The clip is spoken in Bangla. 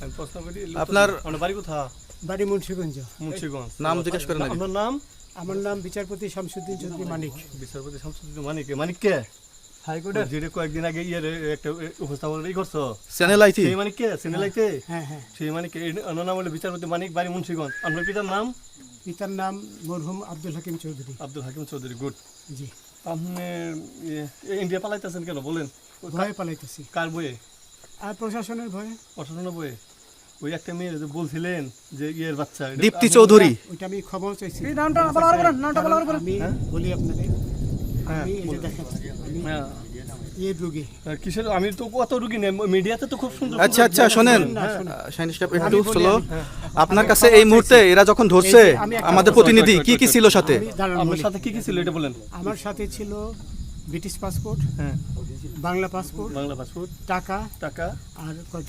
আমি প্রশ্ন করি আপনার বাড়ি কোথা? বাড়ি মুন্সিগঞ্জ। মুন্সিগঞ্জ। নাম জিজ্ঞেস করেন আগে। আপনার নাম? আমার নাম বিচারপতি শামসুদ্দিন চৌধুরী মানিক। বিচারপতি শামসুদ্দিন মানিক। মানিক কে? হাইকোর্টের। যেটা কয়েকদিন আগে একটা উপস্থাপন করছো চ্যানেল আইতি সেই মানিক কে? সিনেলাইতে হ্যাঁ হ্যাঁ। সেই মানিক অন্য নাম হলো বিচারপতি মানিক, বাড়ি মুন্সিগঞ্জ। আপনার পিতার নাম? পিতার নাম মরহুম আব্দুল হাকিম চৌধুরী। আব্দুল হাকিম চৌধুরী। গুড। জি। আপনি ইন্ডিয়া পালাইতেছেন কেন বলেন? ভয়ে পালাইতেছি। কার বইয়ে? আর প্রশাসনের ভয়ে। প্রশাসনের বইয়ে? ওই একটা মেয়ে যে বলছিলেন যে ইয়ের বাচ্চা দীপ্তি চৌধুরী। ওইটা আমি খবর চাইছি। নামটা বলার বলেন। আমি বলি আপনাদের, হ্যাঁ, আমি এই যে দেখেন আমি এই রোগী। কিসের? আমি তো কত রুগী নেই মিডিয়াতে তো খুব সুন্দর। আচ্ছা আচ্ছা শোনেন শাইন স্টাফ একটু বলি, স্লো। হ্যাঁ। আপনার কাছে এই মুহূর্তে এরা যখন ধরছে আমি একটা আমাদের কথা প্রতিনিধি কি কি ছিল সাথে? আমি দাঁড়ান আপনার বলি। সাথে কি কি ছিল এটা বলেন। আমার সাথে ছিল ব্রিটিশ পাসপোর্ট, হ্যাঁ, বাংলা পাসপোর্ট, বাংলা পাসপোর্ট, টাকা টাকা, আর কয়টা